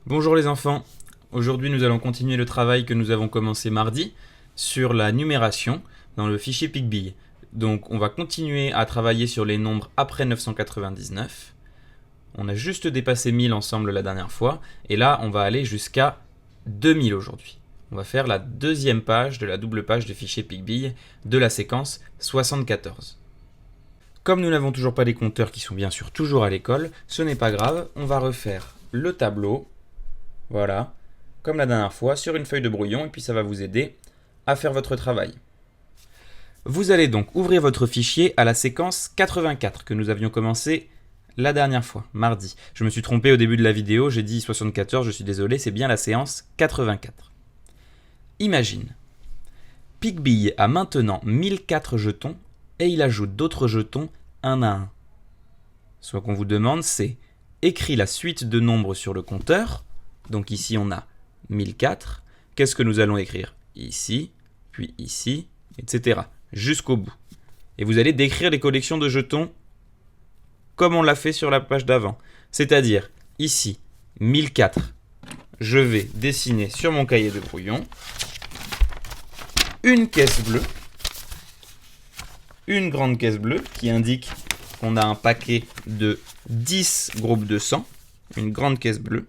Bonjour les enfants, aujourd'hui nous allons continuer le travail que nous avons commencé mardi sur la numération dans le fichier PicBee. Donc on va continuer à travailler sur les nombres après 999. On a juste dépassé 1000 ensemble la dernière fois et là on va aller jusqu'à 2000 aujourd'hui. On va faire la deuxième page de la double page du fichier PicBee de la séquence 74. Comme nous n'avons toujours pas les compteurs qui sont bien sûr toujours à l'école, ce n'est pas grave, on va refaire le tableau. Voilà, comme la dernière fois, sur une feuille de brouillon, et puis ça va vous aider à faire votre travail. Vous allez donc ouvrir votre fichier à la séquence 84 que nous avions commencé la dernière fois, mardi. Je me suis trompé au début de la vidéo, j'ai dit 74, je suis désolé, c'est bien la séance 84. Imagine, PicBee a maintenant 1004 jetons et il ajoute d'autres jetons un à un. Ce qu'on vous demande, c'est écris la suite de nombres sur le compteur. Donc ici, on a 1004. Qu'est-ce que nous allons écrire? Ici, puis ici, etc. Jusqu'au bout. Et vous allez décrire les collections de jetons comme on l'a fait sur la page d'avant. C'est-à-dire, ici, 1004. Je vais dessiner sur mon cahier de brouillon une caisse bleue. Une grande caisse bleue qui indique qu'on a un paquet de 10 groupes de 100. Une grande caisse bleue.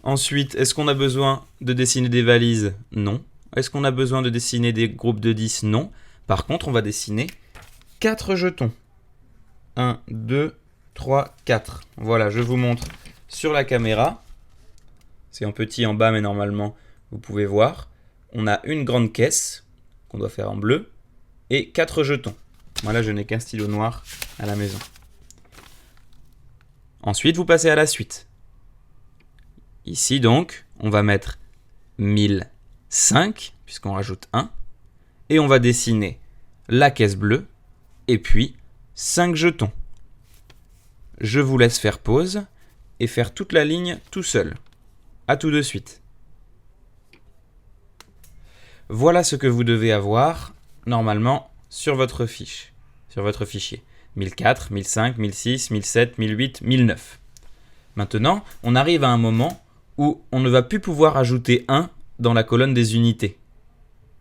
Ensuite, est-ce qu'on a besoin de dessiner des valises? Non. Est-ce qu'on a besoin de dessiner des groupes de 10? Non. Par contre, on va dessiner 4 jetons. 1, 2, 3, 4. Voilà, je vous montre sur la caméra. C'est en petit en bas, mais normalement, vous pouvez voir. On a une grande caisse qu'on doit faire en bleu et 4 jetons. Voilà, je n'ai qu'un stylo noir à la maison. Ensuite, vous passez à la suite. Ici donc, on va mettre 1005, puisqu'on rajoute 1, et on va dessiner la caisse bleue, et puis 5 jetons. Je vous laisse faire pause, et faire toute la ligne tout seul. A tout de suite. Voilà ce que vous devez avoir, normalement, sur votre fiche, sur votre fichier. 1004, 1005, 1006, 1007, 1008, 1009. Maintenant, on arrive à un moment où on ne va plus pouvoir ajouter 1 dans la colonne des unités.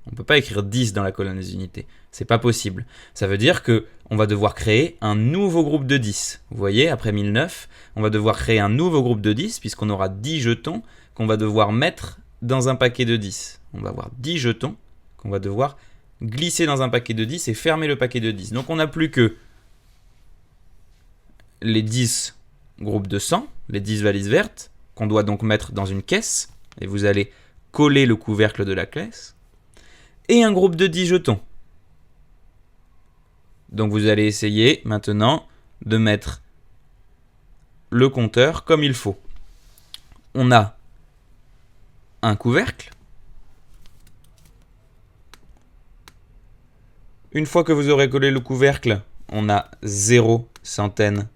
On ne peut pas écrire 10 dans la colonne des unités. C'est pas possible. Ça veut dire qu'on va devoir créer un nouveau groupe de 10. Vous voyez, après 1009, on va devoir créer un nouveau groupe de 10, puisqu'on aura 10 jetons qu'on va devoir mettre dans un paquet de 10. On va avoir 10 jetons qu'on va devoir glisser dans un paquet de 10 et fermer le paquet de 10. Donc on n'a plus que les 10 groupes de 100, les 10 valises vertes, qu'on doit donc mettre dans une caisse, et vous allez coller le couvercle de la caisse, et un groupe de 10 jetons. Donc vous allez essayer maintenant de mettre le compteur comme il faut. On a un couvercle. Une fois que vous aurez collé le couvercle, on a 0 centaines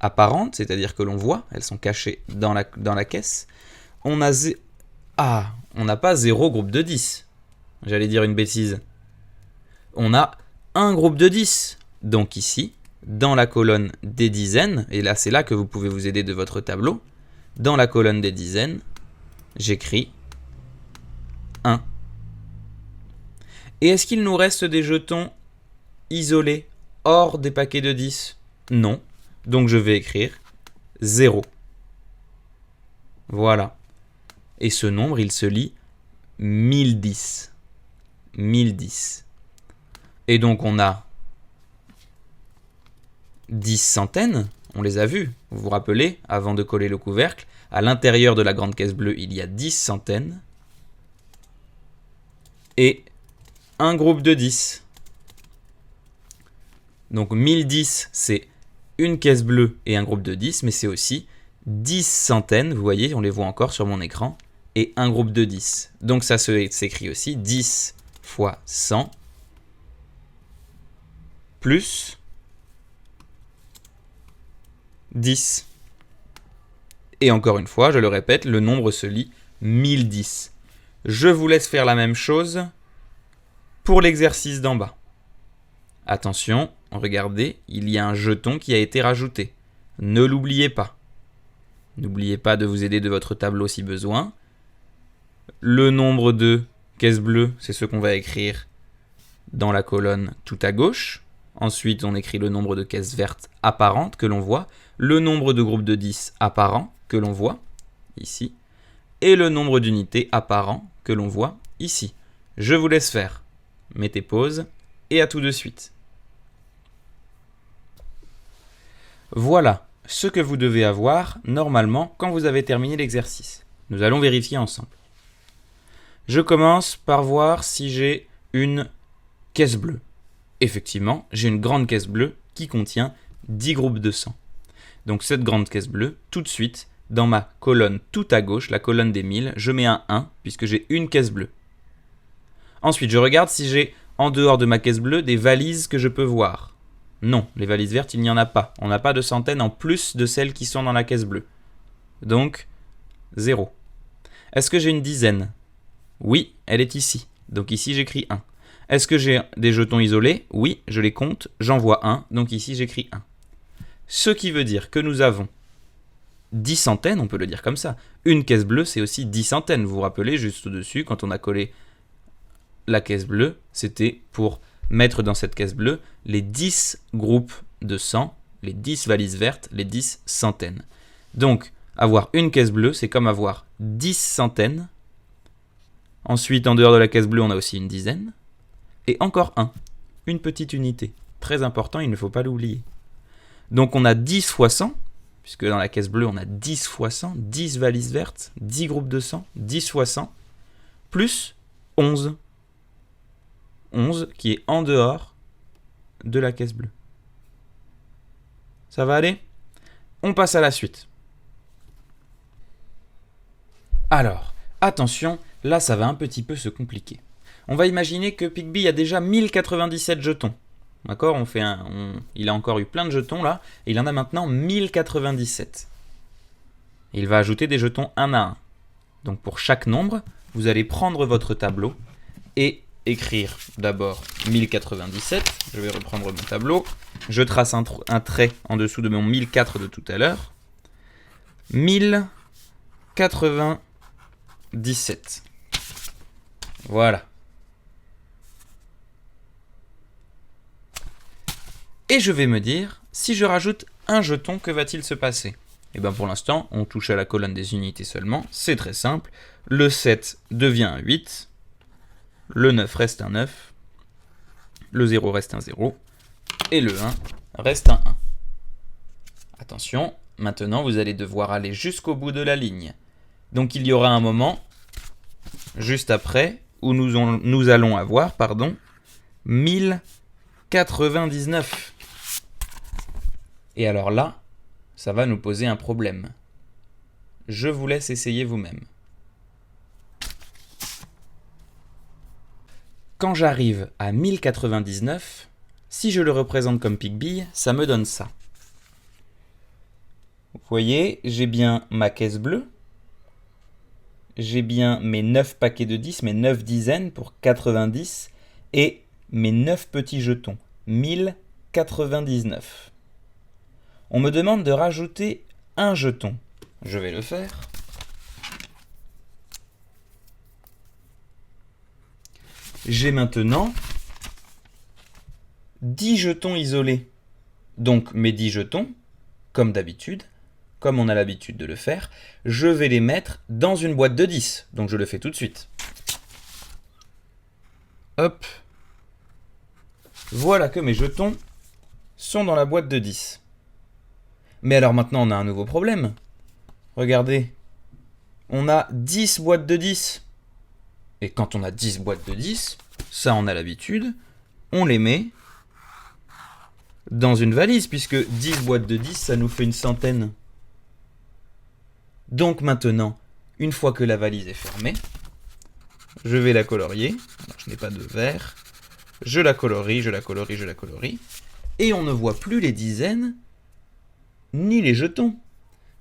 apparentes, c'est-à-dire que l'on voit, elles sont cachées dans la caisse. On n'a pas 0 groupe de 10. J'allais dire une bêtise. On a un groupe de 10. Donc ici, dans la colonne des dizaines, et là c'est là que vous pouvez vous aider de votre tableau, dans la colonne des dizaines, j'écris 1. Et est-ce qu'il nous reste des jetons isolés, hors des paquets de 10? Non. Donc je vais écrire 0. Voilà. Et ce nombre, il se lit 1010. 1010. Et donc on a 10 centaines, on les a vus. Vous vous rappelez, avant de coller le couvercle, à l'intérieur de la grande caisse bleue, il y a 10 centaines. Et un groupe de 10. Donc 1010, c'est une caisse bleue et un groupe de 10, mais c'est aussi 10 centaines, vous voyez, on les voit encore sur mon écran, et un groupe de 10. Donc ça s'écrit aussi 10 fois 100 plus 10. Et encore une fois, je le répète, le nombre se lit 1010. Je vous laisse faire la même chose pour l'exercice d'en bas. Attention, regardez, il y a un jeton qui a été rajouté. Ne l'oubliez pas. N'oubliez pas de vous aider de votre tableau si besoin. Le nombre de caisses bleues, c'est ce qu'on va écrire dans la colonne tout à gauche. Ensuite, on écrit le nombre de caisses vertes apparentes que l'on voit, le nombre de groupes de 10 apparents que l'on voit ici, et le nombre d'unités apparents que l'on voit ici. Je vous laisse faire. Mettez pause et à tout de suite. Voilà ce que vous devez avoir normalement quand vous avez terminé l'exercice. Nous allons vérifier ensemble. Je commence par voir si j'ai une caisse bleue. Effectivement, j'ai une grande caisse bleue qui contient 10 groupes de 100. Donc cette grande caisse bleue, tout de suite, dans ma colonne tout à gauche, la colonne des 1000, je mets un 1 puisque j'ai une caisse bleue. Ensuite, je regarde si j'ai en dehors de ma caisse bleue des valises que je peux voir. Non, les valises vertes, il n'y en a pas. On n'a pas de centaines en plus de celles qui sont dans la caisse bleue. Donc, 0. Est-ce que j'ai une dizaine ? Oui, elle est ici. Donc ici, j'écris 1. Est-ce que j'ai des jetons isolés ? Oui, je les compte, j'en vois 1. Donc ici, j'écris 1. Ce qui veut dire que nous avons 10 centaines, on peut le dire comme ça. Une caisse bleue, c'est aussi 10 centaines. Vous vous rappelez, juste au-dessus, quand on a collé la caisse bleue, c'était pour mettre dans cette caisse bleue les 10 groupes de 100, les 10 valises vertes, les 10 centaines. Donc, avoir une caisse bleue, c'est comme avoir 10 centaines. Ensuite, en dehors de la caisse bleue, on a aussi une dizaine. Et encore une petite unité. Très important, il ne faut pas l'oublier. Donc, on a 10 fois 100, puisque dans la caisse bleue, on a 10 fois 100, 10 valises vertes, 10 groupes de 100, 10 fois 100, plus 11. 11 qui est en dehors de la caisse bleue. Ça va aller ? On passe à la suite. Alors, attention, là ça va un petit peu se compliquer. On va imaginer que Pigby a déjà 1097 jetons. D'accord ? Il a encore eu plein de jetons là, et il en a maintenant 1097. Il va ajouter des jetons un à un. Donc pour chaque nombre, vous allez prendre votre tableau et écrire d'abord 1097. Je vais reprendre mon tableau. Je trace un trait en dessous de mon 1004 de tout à l'heure. 1097. Voilà. Et je vais me dire, si je rajoute un jeton, que va-t-il se passer ? Et bien pour l'instant, on touche à la colonne des unités seulement. C'est très simple. Le 7 devient un 8. Le 9 reste un 9. Le 0 reste un 0. Et le 1 reste un 1. Attention, maintenant vous allez devoir aller jusqu'au bout de la ligne. Donc il y aura un moment, juste après, où nous allons avoir 1099. Et alors là, ça va nous poser un problème. Je vous laisse essayer vous-même. Quand j'arrive à 1099, si je le représente comme Pigby, ça me donne ça. Vous voyez, j'ai bien ma caisse bleue, j'ai bien mes 9 paquets de 10, mes 9 dizaines pour 90, et mes 9 petits jetons, 1099. On me demande de rajouter un jeton. Je vais le faire. J'ai maintenant 10 jetons isolés. Donc mes 10 jetons, comme d'habitude, comme on a l'habitude de le faire, je vais les mettre dans une boîte de 10. Donc je le fais tout de suite. Hop. Voilà que mes jetons sont dans la boîte de 10. Mais alors maintenant on a un nouveau problème. Regardez. On a 10 boîtes de 10. Et quand on a 10 boîtes de 10, ça on a l'habitude, on les met dans une valise, puisque 10 boîtes de 10, ça nous fait une centaine. Donc maintenant, une fois que la valise est fermée, je vais la colorier. Alors, je n'ai pas de vert. Je la colorie, je la colorie, je la colorie. Et on ne voit plus les dizaines, ni les jetons.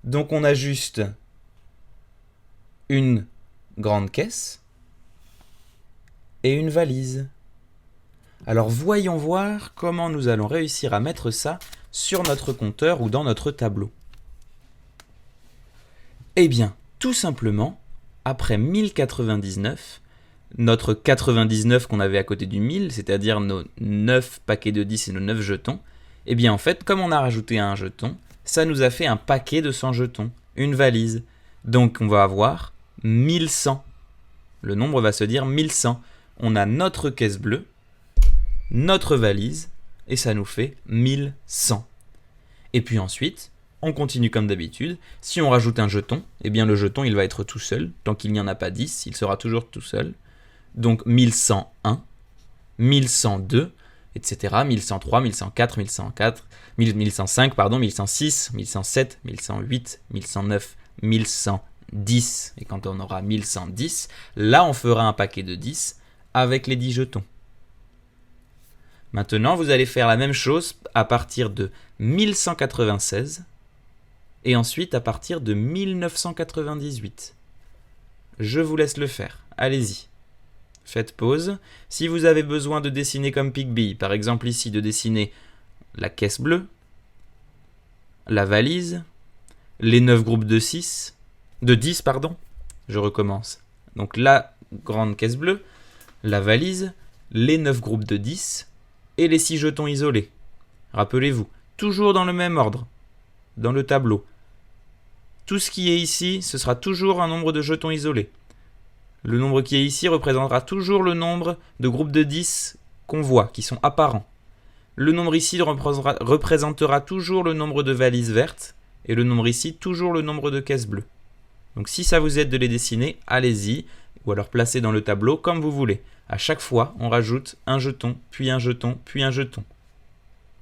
Donc on a juste une grande caisse et une valise. Alors voyons voir comment nous allons réussir à mettre ça sur notre compteur ou dans notre tableau. Eh bien, tout simplement, après 1099, notre 99 qu'on avait à côté du 1000, c'est-à-dire nos 9 paquets de 10 et nos 9 jetons, eh bien en fait, comme on a rajouté un jeton, ça nous a fait un paquet de 100 jetons, une valise. Donc on va avoir 1100. Le nombre va se dire 1100. On a notre caisse bleue, notre valise, et ça nous fait 1100. Et puis ensuite, on continue comme d'habitude. Si on rajoute un jeton, eh bien le jeton il va être tout seul. Tant qu'il n'y en a pas 10, il sera toujours tout seul. Donc 1101, 1102, etc. 1103, 1104, 1104, 1105, 1106, 1107, 1108, 1109, 1110. Et quand on aura 1110, là on fera un paquet de 10 avec les 10 jetons. Maintenant, vous allez faire la même chose à partir de 1196 et ensuite à partir de 1998. Je vous laisse le faire. Allez-y. Faites pause. Si vous avez besoin de dessiner comme Pigby, par exemple ici de dessiner la caisse bleue, la valise, les 9 groupes de 10, je recommence. Donc la grande caisse bleue, la valise, les 9 groupes de 10 et les 6 jetons isolés. Rappelez-vous, toujours dans le même ordre, dans le tableau. Tout ce qui est ici, ce sera toujours un nombre de jetons isolés. Le nombre qui est ici représentera toujours le nombre de groupes de 10 qu'on voit, qui sont apparents. Le nombre ici représentera toujours le nombre de valises vertes, et le nombre ici, toujours le nombre de caisses bleues. Donc si ça vous aide de les dessiner, allez-y, ou alors placez dans le tableau comme vous voulez. À chaque fois, on rajoute un jeton, puis un jeton, puis un jeton.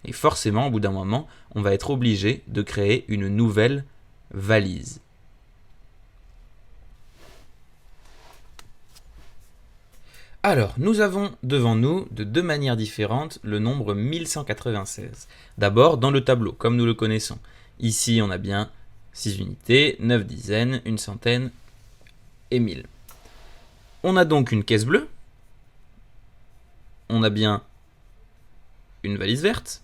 Et forcément, au bout d'un moment, on va être obligé de créer une nouvelle valise. Alors, nous avons devant nous, de deux manières différentes, le nombre 1196. D'abord, dans le tableau, comme nous le connaissons. Ici, on a bien 6 unités, 9 dizaines, une centaine et 1000. On a donc une caisse bleue. On a bien une valise verte,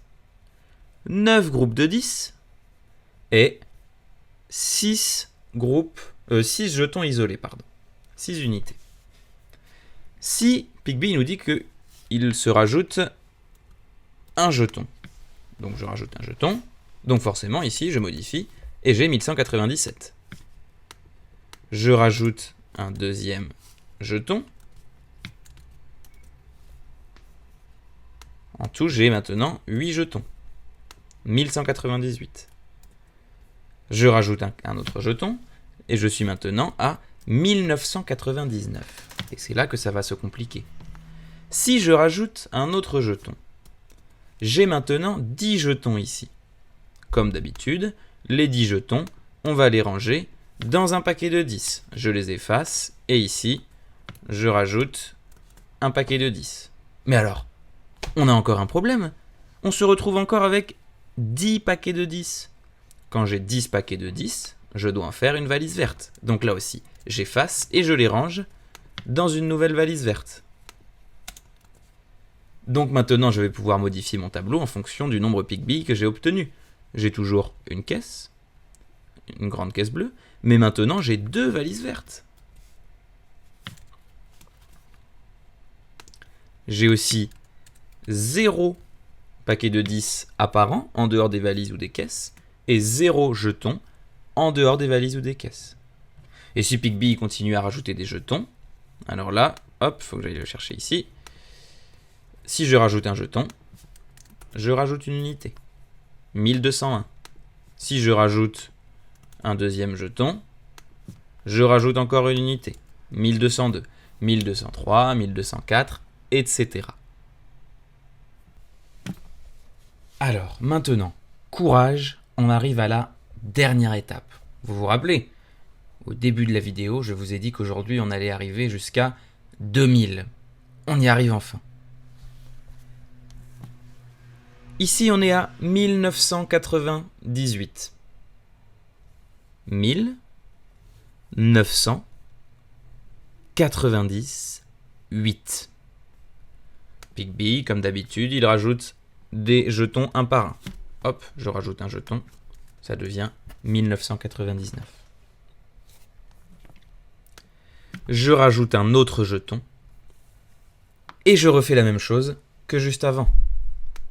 9 groupes de 10 et 6 jetons isolés, 6 unités. Si Pigby nous dit qu'il se rajoute un jeton, donc je rajoute un jeton, donc forcément ici je modifie et j'ai 1197. Je rajoute un deuxième jeton. En tout, j'ai maintenant 8 jetons. 1198. Je rajoute un autre jeton et je suis maintenant à 1999. Et c'est là que ça va se compliquer. Si je rajoute un autre jeton, j'ai maintenant 10 jetons ici. Comme d'habitude, les 10 jetons, on va les ranger dans un paquet de 10. Je les efface et ici, je rajoute un paquet de 10. Mais alors, on a encore un problème. On se retrouve encore avec 10 paquets de 10. Quand j'ai 10 paquets de 10, je dois en faire une valise verte. Donc là aussi, j'efface et je les range dans une nouvelle valise verte. Donc maintenant, je vais pouvoir modifier mon tableau en fonction du nombre Pigby que j'ai obtenu. J'ai toujours une caisse, une grande caisse bleue, mais maintenant j'ai 2 valises vertes. J'ai aussi 0 paquet de 10 apparent en dehors des valises ou des caisses et 0 jeton en dehors des valises ou des caisses. Et si Pigby continue à rajouter des jetons, alors là, hop, faut que j'aille le chercher ici. Si je rajoute un jeton, je rajoute une unité. 1201. Si je rajoute un deuxième jeton, je rajoute encore une unité. 1202, 1203, 1204, etc. Alors, maintenant, courage, on arrive à la dernière étape. Vous vous rappelez ? Au début de la vidéo, je vous ai dit qu'aujourd'hui, on allait arriver jusqu'à 2000. On y arrive enfin. Ici, on est à 1998. 1998. Pigby, comme d'habitude, il rajoute des jetons un par un. Hop, je rajoute un jeton, ça devient 1999. Je rajoute un autre jeton, et je refais la même chose que juste avant.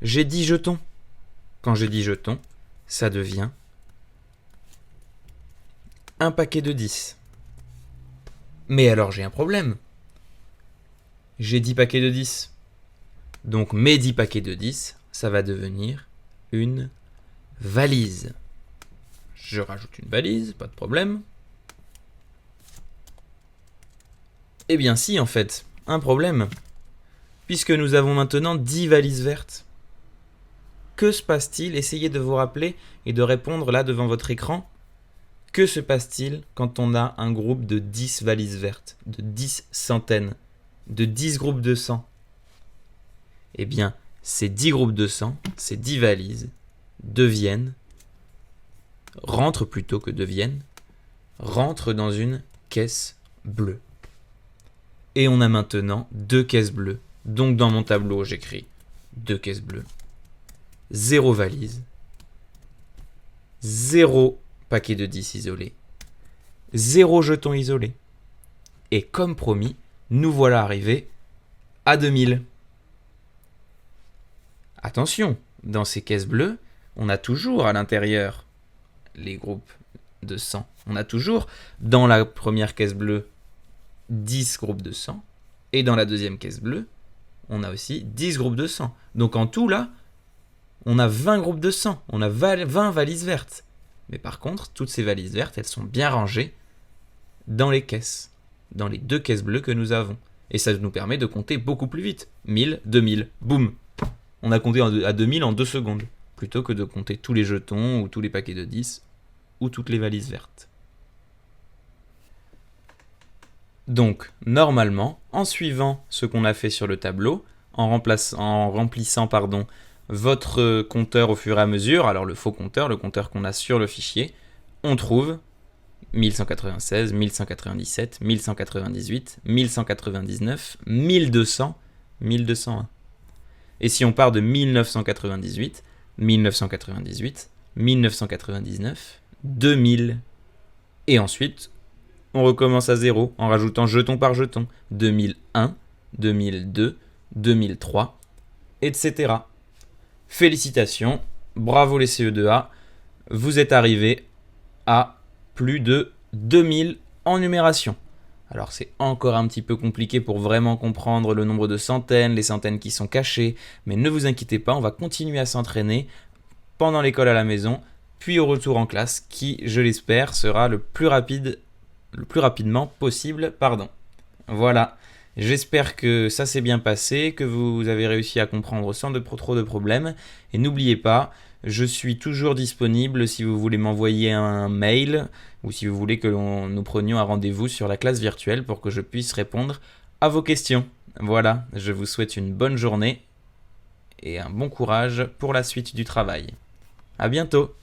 J'ai 10 jetons. Quand j'ai 10 jetons, ça devient un paquet de 10. Mais alors j'ai un problème. J'ai 10 paquets de 10. Donc mes 10 paquets de 10, ça va devenir une valise. Je rajoute une valise, pas de problème. Eh bien si, en fait, un problème. Puisque nous avons maintenant 10 valises vertes. Que se passe-t-il? Essayez de vous rappeler et de répondre là devant votre écran. Que se passe-t-il quand on a un groupe de 10 valises vertes, de 10 centaines, de 10 groupes de 100? Eh bien, ces 10 groupes de 100, ces 10 valises, rentrent dans une caisse bleue. Et on a maintenant 2 caisses bleues. Donc dans mon tableau, j'écris 2 caisses bleues, 0 valise, 0 paquet de 10 isolé, 0 jeton isolé. Et comme promis, nous voilà arrivés à 2000. Attention, dans ces caisses bleues, on a toujours à l'intérieur les groupes de 100. On a toujours dans la première caisse bleue 10 groupes de 100. Et dans la deuxième caisse bleue, on a aussi 10 groupes de 100. Donc en tout là, on a 20 groupes de 100. On a 20 valises vertes. Mais par contre, toutes ces valises vertes, elles sont bien rangées dans les caisses. Dans les 2 caisses bleues que nous avons. Et ça nous permet de compter beaucoup plus vite. 1000, 2000, boum. On a compté à 2000 en 2 secondes. Plutôt que de compter tous les jetons ou tous les paquets de 10 ou toutes les valises vertes. Donc, normalement, en suivant ce qu'on a fait sur le tableau, en remplissant votre compteur au fur et à mesure, alors le faux compteur, le compteur qu'on a sur le fichier, on trouve 1196, 1197, 1198, 1199, 1200, 1201. Et si on part de 1998, 1998, 1999, 2000, et ensuite on recommence à zéro en rajoutant jeton par jeton. 2001, 2002, 2003, etc. Félicitations, bravo les CE2A, vous êtes arrivés à plus de 2000 en numération. Alors c'est encore un petit peu compliqué pour vraiment comprendre le nombre de centaines, les centaines qui sont cachées, mais ne vous inquiétez pas, on va continuer à s'entraîner pendant l'école à la maison, puis au retour en classe, qui, je l'espère, sera le plus rapidement possible. Voilà, j'espère que ça s'est bien passé, que vous avez réussi à comprendre sans trop de problèmes. Et n'oubliez pas, je suis toujours disponible si vous voulez m'envoyer un mail ou si vous voulez que nous prenions un rendez-vous sur la classe virtuelle pour que je puisse répondre à vos questions. Voilà, je vous souhaite une bonne journée et un bon courage pour la suite du travail. À bientôt!